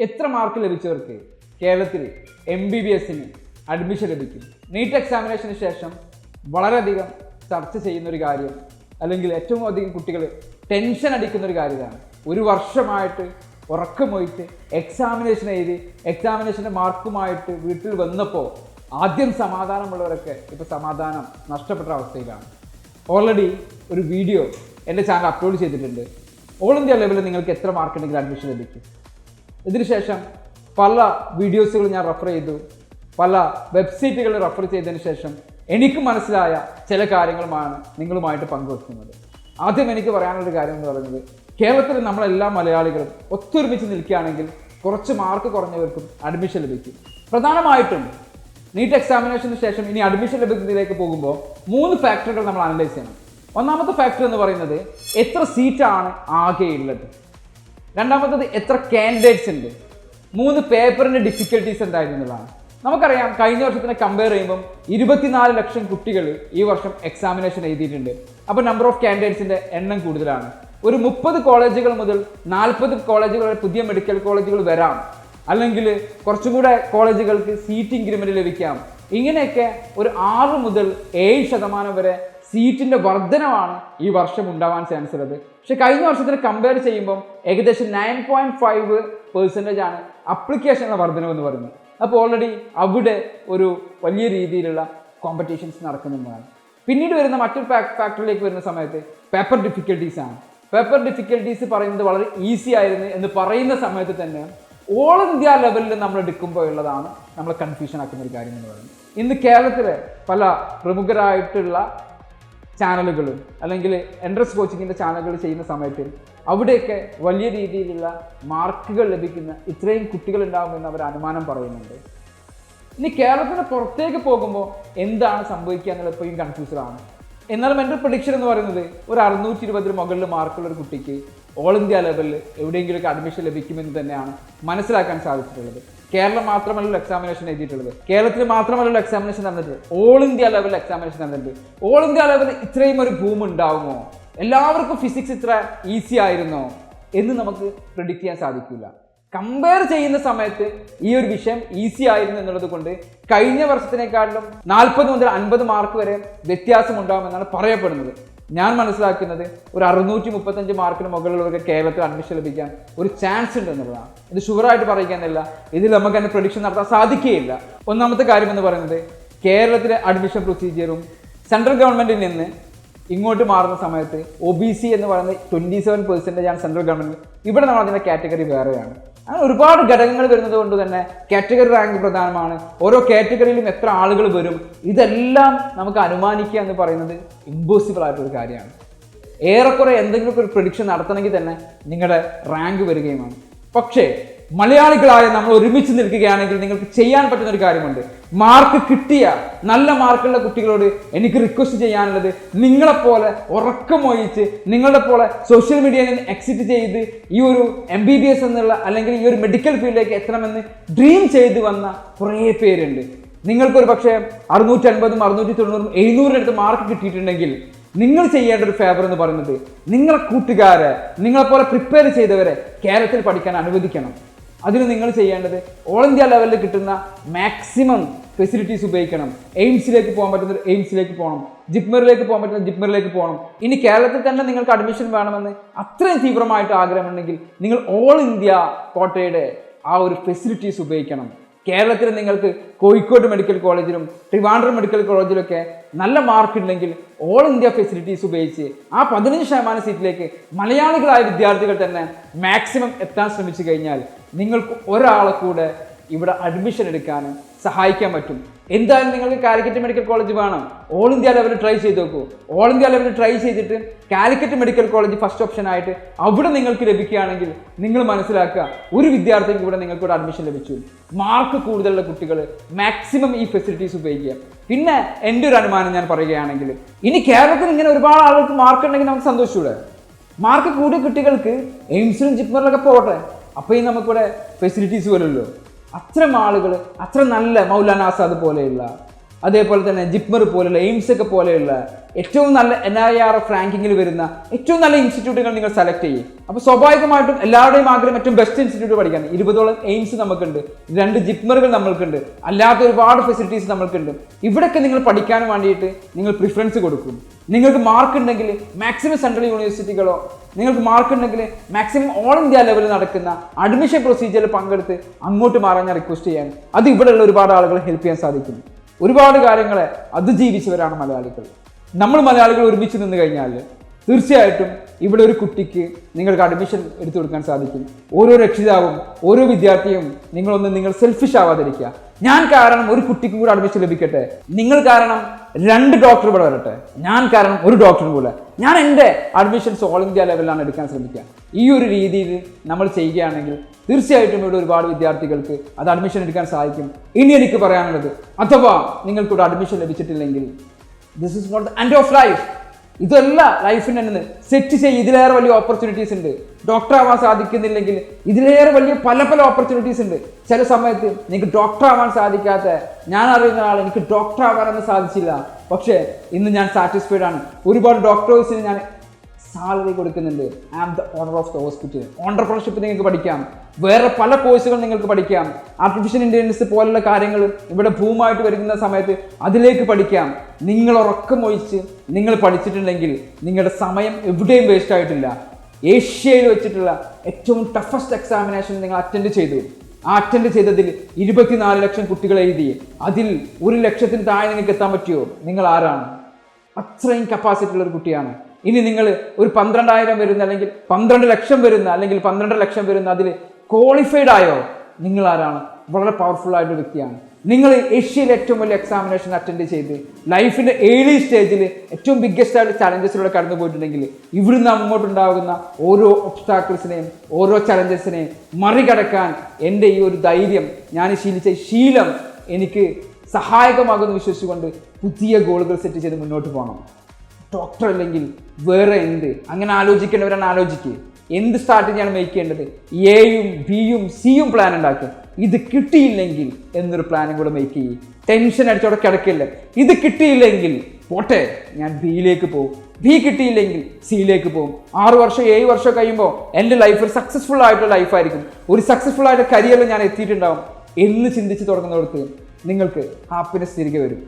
എത്ര മാർക്ക് ലഭിച്ചവർക്ക് കേരളത്തിൽ MBBS admission ലഭിക്കും? നീറ്റ് എക്സാമിനേഷന് ശേഷം വളരെയധികം ചർച്ച ചെയ്യുന്നൊരു കാര്യം, അല്ലെങ്കിൽ ഏറ്റവും അധികം കുട്ടികൾ ടെൻഷൻ അടിക്കുന്നൊരു കാര്യമാണ്. ഒരു വർഷമായിട്ട് ഉറക്കമൊഴിച്ച് എക്സാമിനേഷൻ എഴുതി എക്സാമിനേഷൻ്റെ മാർക്കുമായിട്ട് വീട്ടിൽ വന്നപ്പോൾ ആദ്യം സമാധാനമുള്ളവരൊക്കെ ഇപ്പോൾ സമാധാനം നഷ്ടപ്പെട്ട അവസ്ഥയിലാണ്. ഓൾറെഡി ഒരു വീഡിയോ എൻ്റെ ചാനൽ അപ്ലോഡ് ചെയ്തിട്ടുണ്ട്. ഓൾ ഇന്ത്യ ലെവലിൽ നിങ്ങൾക്ക് എത്ര മാർക്ക് ഉണ്ടെങ്കിൽ അഡ്മിഷൻ ലഭിക്കും. ഇതിനുശേഷം പല വീഡിയോസുകൾ ഞാൻ റെഫർ ചെയ്തു, പല വെബ്സൈറ്റുകൾ റെഫർ ചെയ്തതിന് ശേഷം എനിക്ക് മനസ്സിലായ ചില കാര്യങ്ങളുമാണ് നിങ്ങളുമായിട്ട് പങ്കുവെക്കുന്നത്. ആദ്യം എനിക്ക് പറയാനുള്ളൊരു കാര്യം എന്ന് പറയുന്നത്, കേരളത്തിൽ നമ്മളെല്ലാ മലയാളികളും ഒത്തൊരുമിച്ച് നിൽക്കുകയാണെങ്കിൽ കുറച്ച് മാർക്ക് കുറഞ്ഞവർക്കും അഡ്മിഷൻ ലഭിക്കും. പ്രധാനമായിട്ടും നീറ്റ് എക്സാമിനേഷന് ശേഷം ഇനി അഡ്മിഷൻ ലഭിക്കുന്നതിലേക്ക് പോകുമ്പോൾ 3 ഫാക്ടറുകൾ നമ്മൾ അനലൈസ് ചെയ്യണം. ഒന്നാമത്തെ ഫാക്ടർ എന്ന് പറയുന്നത് എത്ര സീറ്റാണ് ആകെ ഉള്ളത്. രണ്ടാമത്തത് എത്ര കാൻഡിഡേറ്റ്സ് ഉണ്ട്. 3 പേപ്പറിൻ്റെ ഡിഫിക്കൽട്ടീസ് എന്തായിരുന്നതാണ്. നമുക്കറിയാം, കഴിഞ്ഞ വർഷത്തിനെ കമ്പയർ ചെയ്യുമ്പം 24 ലക്ഷം കുട്ടികൾ ഈ വർഷം എക്സാമിനേഷൻ എഴുതിയിട്ടുണ്ട്. അപ്പോൾ നമ്പർ ഓഫ് കാൻഡിഡേറ്റ്സിൻ്റെ എണ്ണം കൂടുതലാണ്. ഒരു 30 കോളേജുകൾ മുതൽ 40 കോളേജുകൾ വരെ പുതിയ മെഡിക്കൽ കോളേജുകൾ വരാം, അല്ലെങ്കിൽ കുറച്ചും കൂടെ കോളേജുകൾക്ക് സീറ്റ് ഇൻക്രിമെൻ്റ് ലഭിക്കാം. ഇങ്ങനെയൊക്കെ ഒരു 6 മുതൽ 7% വരെ സീറ്റിൻ്റെ വർധനമാണ് ഈ വർഷം ഉണ്ടാവാൻ ചാൻസ് ഉള്ളത്. പക്ഷെ കഴിഞ്ഞ വർഷത്തിന് കമ്പയർ ചെയ്യുമ്പം ഏകദേശം 9.5% ആണ് അപ്ലിക്കേഷനുള്ള വർധനമെന്ന് പറയുന്നത്. അപ്പോൾ ഓൾറെഡി അവിടെ ഒരു വലിയ രീതിയിലുള്ള കോമ്പറ്റീഷൻസ് നടക്കുന്നുണ്ടാണ്. പിന്നീട് വരുന്ന മറ്റൊരു ഫാക്ടറിലേക്ക് വരുന്ന സമയത്ത് പേപ്പർ ഡിഫിക്കൽട്ടീസ് ആണ്. പേപ്പർ ഡിഫിക്കൽട്ടീസ് പറയുന്നത് വളരെ ഈസി ആയിരുന്നു എന്ന് പറയുന്ന സമയത്ത് തന്നെ ഓൾ ഇന്ത്യ ലെവലിൽ നമ്മൾ എടുക്കുമ്പോൾ ഉള്ളതാണ് നമ്മൾ കൺഫ്യൂഷൻ ആക്കുന്ന ഒരു കാര്യം എന്ന് പറയുന്നത്. ഇന്ന് കേരളത്തിലെ പല പ്രമുഖരായിട്ടുള്ള ചാനലുകളും അല്ലെങ്കിൽ എൻട്രൻസ് കോച്ചിങ്ങിൻ്റെ ചാനലുകൾ ചെയ്യുന്ന സമയത്ത് അവിടെയൊക്കെ വലിയ രീതിയിലുള്ള മാർക്കുകൾ ലഭിക്കുന്ന ഇത്രയും കുട്ടികൾ ഉണ്ടാകുമെന്ന് അവർ അനുമാനം പറയുന്നുണ്ട്. ഇനി കേരളത്തിന് പുറത്തേക്ക് പോകുമ്പോൾ എന്താണ് സംഭവിക്കുക എന്നുള്ളത് എപ്പോഴും കൺഫ്യൂസ്ഡാണ്. എന്നാലും എൻ്റെ പ്രഡിക്ഷൻ എന്ന് പറയുന്നത് ഒരു 620 മുകളിൽ മാർക്കുള്ള ഒരു കുട്ടിക്ക് ഓൾ ഇന്ത്യ ലെവലിൽ എവിടെയെങ്കിലുമൊക്കെ അഡ്മിഷൻ ലഭിക്കുമെന്ന് തന്നെയാണ് മനസ്സിലാക്കാൻ സാധിച്ചിട്ടുള്ളത്. കേരളം മാത്രമല്ലല്ലോ എക്സാമിനേഷൻ എഴുതിയിട്ടുള്ളത്, കേരളത്തിൽ മാത്രമല്ലല്ലോ എക്സാമിനേഷൻ നടന്നിട്ടുള്ളത്, ഓൾ ഇന്ത്യ ലെവലിൽ എക്സാമിനേഷൻ നടന്നിട്ടുണ്ട്. ഓൾ ഇന്ത്യ ലെവലിൽ ഇത്രയും ഒരു ബൂം ഉണ്ടാവുമോ, എല്ലാവർക്കും ഫിസിക്സ് ഇത്ര ഈസി ആയിരുന്നോ എന്ന് നമുക്ക് പ്രിഡിക്റ്റ് ചെയ്യാൻ സാധിക്കില്ല. കമ്പയർ ചെയ്യുന്ന സമയത്ത് ഈ ഒരു വിഷയം ഈസി ആയിരുന്നു എന്നുള്ളത് കൊണ്ട് കഴിഞ്ഞ വർഷത്തിനേക്കാളും 40 മുതൽ 50 മാർക്ക് വരെ വ്യത്യാസം ഉണ്ടാകുമെന്നാണ് പറയപ്പെടുന്നത്. ഞാൻ മനസ്സിലാക്കുന്നത് ഒരു 635 മാർക്കിന് മുകളിലുള്ളവർക്ക് കേരളത്തിൽ അഡ്മിഷൻ ലഭിക്കാൻ ഒരു ചാൻസ് ഉണ്ട് എന്നുള്ളതാണ്. ഇത് ഷുവറായിട്ട് പറയുകയെന്നല്ല, ഇതിൽ നമുക്ക് തന്നെ പ്രഡിക്ഷൻ നടത്താൻ സാധിക്കുകയില്ല. ഒന്നാമത്തെ കാര്യം എന്ന് പറയുന്നത്, കേരളത്തിലെ അഡ്മിഷൻ പ്രൊസീജിയറും സെൻട്രൽ ഗവൺമെൻറ്റിൽ നിന്ന് ഇങ്ങോട്ട് മാറുന്ന സമയത്ത് OBC എന്ന് പറയുന്നത് 27% ആണ് സെൻട്രൽ ഗവൺമെൻറ്. ഇവിടെ നമ്മൾ അതിൻ്റെ കാറ്റഗറി വേറെയാണ്. അങ്ങനെ ഒരുപാട് ഘടകങ്ങൾ വരുന്നത് കൊണ്ട് തന്നെ കാറ്റഗറി റാങ്ക് പ്രധാനമാണ്. ഓരോ കാറ്റഗറിയിലും എത്ര ആളുകൾ വരും, ഇതെല്ലാം നമുക്ക് അനുമാനിക്കുക എന്ന് പറയുന്നത് ഇമ്പോസിബിൾ ആയിട്ടൊരു കാര്യമാണ്. ഏറെക്കുറെ എന്തെങ്കിലുമൊക്കെ ഒരു പ്രഡിക്ഷൻ നടത്തണമെങ്കിൽ തന്നെ നിങ്ങളുടെ റാങ്ക് വരികയുമാണ്. പക്ഷേ മലയാളികളായ നമ്മൾ ഒരുമിച്ച് നിൽക്കുകയാണെങ്കിൽ നിങ്ങൾക്ക് ചെയ്യാൻ പറ്റുന്ന ഒരു കാര്യമുണ്ട്. മാർക്ക് കിട്ടിയ നല്ല മാർക്കുള്ള കുട്ടികളോട് എനിക്ക് റിക്വസ്റ്റ് ചെയ്യാനുള്ളത്, നിങ്ങളെപ്പോലെ ഉറക്കമൊഴിച്ച് നിങ്ങളുടെ പോലെ സോഷ്യൽ മീഡിയയിൽ നിന്ന് എക്സിറ്റ് ചെയ്ത് ഈ ഒരു MBBS എന്നുള്ള അല്ലെങ്കിൽ ഈ ഒരു മെഡിക്കൽ ഫീൽഡിലേക്ക് എത്തണമെന്ന് ഡ്രീം ചെയ്ത് വന്ന കുറേ പേരുണ്ട്. നിങ്ങൾക്കൊരു പക്ഷേ 650, 690, 700 മാർക്ക് കിട്ടിയിട്ടുണ്ടെങ്കിൽ നിങ്ങൾ ചെയ്യേണ്ട ഒരു ഫേവർ എന്ന് പറയുന്നത്, നിങ്ങളെ കൂട്ടുകാരെ, നിങ്ങളെപ്പോലെ പ്രിപ്പയർ ചെയ്തവരെ കേരളത്തിൽ പഠിക്കാൻ അനുവദിക്കണം. അതിന് നിങ്ങൾ ചെയ്യേണ്ടത് ഓൾ ഇന്ത്യ ലെവലിൽ കിട്ടുന്ന മാക്സിമം ഫെസിലിറ്റീസ് ഉപയോഗിക്കണം. എയിംസിലേക്ക് പോകാൻ പറ്റുന്ന എയിംസിലേക്ക് പോകണം, ജിപ്മറിലേക്ക് പോകാൻ പറ്റുന്ന ജിപ്മറിലേക്ക് പോകണം. ഇനി കേരളത്തിൽ തന്നെ നിങ്ങൾക്ക് അഡ്മിഷൻ വേണമെന്ന് അത്രയും തീവ്രമായിട്ട് ആഗ്രഹമുണ്ടെങ്കിൽ നിങ്ങൾ ഓൾ ഇന്ത്യ കോട്ടയുടെ ആ ഒരു ഫെസിലിറ്റീസ് ഉപയോഗിക്കണം. കേരളത്തിൽ നിങ്ങൾക്ക് കോഴിക്കോട് മെഡിക്കൽ കോളേജിലും ട്രിവാൻഡ്രം മെഡിക്കൽ കോളേജിലൊക്കെ നല്ല മാർക്ക് ഉണ്ടെങ്കിൽ ഓൾ ഇന്ത്യ ഫെസിലിറ്റീസ് ഉപയോഗിച്ച് ആ 15% സീറ്റിലേക്ക് മലയാളികളായ വിദ്യാർത്ഥികൾ തന്നെ മാക്സിമം എത്താൻ ശ്രമിച്ചു കഴിഞ്ഞാൽ നിങ്ങൾക്ക് ഒരാളെ കൂടെ ഇവിടെ അഡ്മിഷൻ എടുക്കാൻ സഹായിക്കാൻ പറ്റും. എന്തായാലും നിങ്ങൾക്ക് കാലിക്കറ്റ് മെഡിക്കൽ കോളേജ് വേണം, ഓൾ ഇന്ത്യ ലെവലിൽ ട്രൈ ചെയ്ത് നോക്കൂ. ഓൾ ഇന്ത്യ ലെവലിൽ ട്രൈ ചെയ്തിട്ട് Calicut medical college first option ആയിട്ട് അവിടെ നിങ്ങൾക്ക് ലഭിക്കുകയാണെങ്കിൽ നിങ്ങൾ മനസ്സിലാക്കുക, ഒരു വിദ്യാർത്ഥിക്ക് ഇവിടെ നിങ്ങൾക്ക് അഡ്മിഷൻ ലഭിച്ചു. മാർക്ക് കൂടുതലുള്ള കുട്ടികൾ മാക്സിമം ഈ ഫെസിലിറ്റീസ് ഉപയോഗിക്കുക. പിന്നെ എൻ്റെ ഒരു അനുമാനം ഞാൻ പറയുകയാണെങ്കിൽ, ഇനി കേരളത്തിൽ ഇങ്ങനെ ഒരുപാട് ആളുകൾക്ക് മാർക്ക് ഉണ്ടെങ്കിൽ നമുക്ക് സന്തോഷിച്ചൂടെ. മാർക്ക് കൂടിയ കുട്ടികൾക്ക് എയിംസിലും ജിപ്മറിലൊക്കെ പോകട്ടെ, അപ്പോൾ ഈ നമുക്കിവിടെ ഫെസിലിറ്റീസ് വരുമല്ലോ. അത്തരം ആളുകൾ, അത്ര നല്ല മൗലാന ആസാദ് പോലെയുള്ള, അതേപോലെ തന്നെ ജിപ്മർ പോലുള്ള എയിംസ് ഒക്കെ പോലെയുള്ള ഏറ്റവും നല്ല NIRF റാങ്കിങ്ങിൽ വരുന്ന ഏറ്റവും നല്ല ഇൻസ്റ്റിറ്റ്യൂട്ടുകൾ നിങ്ങൾ സെലക്ട് ചെയ്യും. അപ്പോൾ സ്വാഭാവികമായിട്ടും എല്ലാവരുടെയും ആഗ്രഹം ഏറ്റവും ബെസ്റ്റ് ഇൻസ്റ്റിറ്റ്യൂട്ട് പഠിക്കാൻ. 20ഓളം എയിംസ് നമുക്കുണ്ട്, 2 ജിപ്മറുകൾ നമ്മൾക്കുണ്ട്, അല്ലാത്ത ഒരുപാട് ഫെസിലിറ്റീസ് നമ്മൾക്കുണ്ട്. ഇവിടെയൊക്കെ നിങ്ങൾ പഠിക്കാൻ വേണ്ടിയിട്ട് നിങ്ങൾ പ്രിഫറൻസ് കൊടുക്കും. നിങ്ങൾക്ക് മാർക്ക് ഉണ്ടെങ്കിൽ മാക്സിമം സെൻട്രൽ യൂണിവേഴ്സിറ്റികളോ, നിങ്ങൾക്ക് മാർക്ക് ഉണ്ടെങ്കിൽ മാക്സിമം ഓൾ ഇന്ത്യ ലെവലിൽ നടക്കുന്ന അഡ്മിഷൻ പ്രൊസീജിയറിൽ പങ്കെടുത്ത് അങ്ങോട്ട് മാറാൻ ഞാൻ റിക്വസ്റ്റ് ചെയ്യാൻ. അത് ഇവിടെയുള്ള ഒരുപാട് ആളുകളെ ഹെൽപ്പ് ചെയ്യാൻ സാധിക്കും. ഒരുപാട് കാര്യങ്ങളെ അതിജീവിച്ചവരാണ് മലയാളികൾ. നമ്മൾ മലയാളികൾ ഒരുമിച്ച് നിന്ന് കഴിഞ്ഞാൽ തീർച്ചയായിട്ടും ഇവിടെ ഒരു കുട്ടിക്ക് നിങ്ങൾക്ക് അഡ്മിഷൻ എടുത്തു കൊടുക്കാൻ സാധിക്കും. ഓരോ രക്ഷിതാവും ഓരോ വിദ്യാർത്ഥിയും നിങ്ങൾ സെൽഫിഷ് ആവാതിരിക്കുക. ഞാൻ കാരണം ഒരു കുട്ടിക്കും കൂടെ അഡ്മിഷൻ ലഭിക്കട്ടെ, നിങ്ങൾ കാരണം 2 ഡോക്ടർ ഇവിടെ വരട്ടെ, ഞാൻ കാരണം ഒരു ഡോക്ടറും കൂടെ, ഞാൻ എൻ്റെ അഡ്മിഷൻസ് ഓൾ ഇന്ത്യ ലെവലിലാണ് എടുക്കാൻ ശ്രമിക്കുക. ഈ ഒരു രീതിയിൽ നമ്മൾ ചെയ്യുകയാണെങ്കിൽ തീർച്ചയായിട്ടും ഇവിടെ ഒരുപാട് വിദ്യാർത്ഥികൾക്ക് അത് അഡ്മിഷൻ എടുക്കാൻ സാധിക്കും. ഇനി എനിക്ക് പറയാനുള്ളത്, അഥവാ നിങ്ങൾക്കിവിടെ അഡ്മിഷൻ ലഭിച്ചിട്ടില്ലെങ്കിൽ this is not the end of life. ഇതല്ല ലൈഫിന് തന്നെ സെറ്റ് ചെയ്ത് ഇതിലേറെ വലിയ ഓപ്പർച്യൂണിറ്റീസ് ഉണ്ട്. ഡോക്ടർ ആവാൻ സാധിക്കുന്നില്ലെങ്കിൽ ഇതിലേറെ വലിയ പല ഓപ്പർച്യൂണിറ്റീസ് ഉണ്ട്. ചില സമയത്ത് നിങ്ങൾക്ക് ഡോക്ടർ ആവാൻ സാധിക്കാത്ത, ഞാൻ അറിയുന്ന ആൾ എനിക്ക് ഡോക്ടർ ആവാനൊന്നും സാധിച്ചില്ല, പക്ഷേ ഇന്ന് ഞാൻ സാറ്റിസ്ഫൈഡ് ആണ്. ഒരുപാട് ഡോക്ടേഴ്സിന് ഞാൻ സാലറി കൊടുക്കുന്നുണ്ട്. I am the owner of the hospital. Entrepreneurship നിങ്ങൾക്ക് പഠിക്കാം, വേറെ പല കോഴ്സുകൾ നിങ്ങൾക്ക് പഠിക്കാം. ആർട്ടിഫിഷ്യൽ ഇൻ്റലിജൻസ് പോലുള്ള കാര്യങ്ങൾ ഇവിടെ ഭൂമായിട്ട് വരുന്ന സമയത്ത് അതിലേക്ക് പഠിക്കാം. നിങ്ങൾ ഉറക്കം ഒഴിച്ച് നിങ്ങൾ പഠിച്ചിട്ടുണ്ടെങ്കിൽ നിങ്ങളുടെ സമയം എവിടെയും വേസ്റ്റ് ആയിട്ടില്ല. ഏഷ്യയിൽ വെച്ചിട്ടുള്ള ഏറ്റവും ടഫസ്റ്റ് എക്സാമിനേഷൻ നിങ്ങൾ അറ്റൻഡ് ചെയ്തു. ആ അറ്റൻഡ് ചെയ്തതിൽ 24 ലക്ഷം കുട്ടികൾ എഴുതി. അതിൽ 1 ലക്ഷത്തിന് താഴെ നിങ്ങൾക്ക് എത്താൻ പറ്റുമോ? നിങ്ങൾ ആരാണ്? അത്രയും കപ്പാസിറ്റി ഉള്ള ഒരു കുട്ടിയാണ്. ഇനി നിങ്ങൾ ഒരു 12,000 വരുന്ന, അല്ലെങ്കിൽ 12 ലക്ഷം വരുന്ന, അല്ലെങ്കിൽ 12 ലക്ഷം വരുന്ന അതിൽ ക്വാളിഫൈഡ് ആയോ? നിങ്ങൾ ആരാണ്? വളരെ പവർഫുൾ ആയിട്ടൊരു വ്യക്തിയാണ്. നിങ്ങൾ ഏഷ്യയിലെ ഏറ്റവും വലിയ എക്സാമിനേഷൻ അറ്റൻഡ് ചെയ്ത് ലൈഫിൻ്റെ ഏർലി സ്റ്റേജിൽ ഏറ്റവും ബിഗ്ഗസ്റ്റ് ആയിട്ട് ചലഞ്ചസിലൂടെ കടന്നു പോയിട്ടുണ്ടെങ്കിൽ ഇവിടുന്ന് അങ്ങോട്ടുണ്ടാകുന്ന ഓരോ ഒബ്സ്റ്റാക്കിൾസിനെയും ഓരോ ചലഞ്ചസിനെയും മറികടക്കാൻ എൻ്റെ ഈ ഒരു ധൈര്യം, ഞാൻ ശീലിച്ച ശീലം എനിക്ക് സഹായകമാകുമെന്ന് വിശ്വസിച്ചുകൊണ്ട് പുതിയ ഗോളുകൾ സെറ്റ് ചെയ്ത് മുന്നോട്ട് പോകണം. ഡോക്ടർ അല്ലെങ്കിൽ വേറെ എന്ത്, അങ്ങനെ ആലോചിക്കേണ്ടവരാണ് ആലോചിക്കുക. എന്ത് സ്ട്രാറ്റജിയാണ് മേക്ക് ചെയ്യേണ്ടത്? എയും ബിയും സിയും പ്ലാൻ ഉണ്ടാക്കുക. ഇത് കിട്ടിയില്ലെങ്കിൽ എന്നൊരു പ്ലാനും കൂടെ മേക്ക് ചെയ്യും. ടെൻഷൻ അടിച്ചോടെ കിടക്കില്ല. ഇത് കിട്ടിയില്ലെങ്കിൽ പോട്ടെ, ഞാൻ ബിയിലേക്ക് പോകും. ബി കിട്ടിയില്ലെങ്കിൽ സിയിലേക്ക് പോകും. 6 വർഷം 7 വർഷം കഴിയുമ്പോൾ എൻ്റെ ലൈഫ് ഒരു സക്സസ്ഫുൾ ആയിട്ടുള്ള ലൈഫായിരിക്കും. ഒരു സക്സസ്ഫുൾ ആയിട്ട് കരിയറിൽ ഞാൻ എത്തിയിട്ടുണ്ടാവും എന്ന് ചിന്തിച്ച് തുടങ്ങുന്നവർക്ക് നിങ്ങൾക്ക് ഹാപ്പിനെസ് തിരികെ വരും.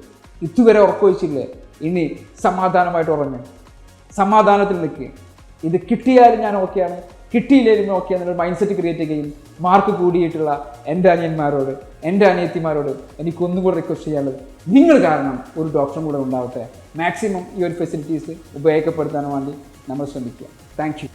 ഇതുവരെ ഉറക്കൊഴിച്ചില്ലേ? ഇനി സമാധാനമായിട്ട് ഉറങ്ങും, സമാധാനത്തിൽ നിൽക്കുക. ഇത് കിട്ടിയാലും ഞാൻ ഓക്കെയാണ്, കിട്ടിയില്ലെങ്കിലും ഓക്കെ എന്നൊരു മൈൻഡ് സെറ്റ് ക്രിയേറ്റ് ചെയ്യുകയും മാർക്ക് കൂടിയിട്ടുള്ള എൻ്റെ അനിയന്മാരോട്, എൻ്റെ അനിയത്തിമാരോട് എനിക്കൊന്നും കൂടെ റിക്വസ്റ്റ് ചെയ്യാനുള്ളത്, നിങ്ങൾ കാരണം ഒരു ഡോക്ടറും കൂടെ ഉണ്ടാവട്ടെ. മാക്സിമം ഈ ഒരു ഫെസിലിറ്റീസ് ഉപയോഗപ്പെടുത്താൻ വേണ്ടി നമ്മൾ ശ്രമിക്കുക. Thank you.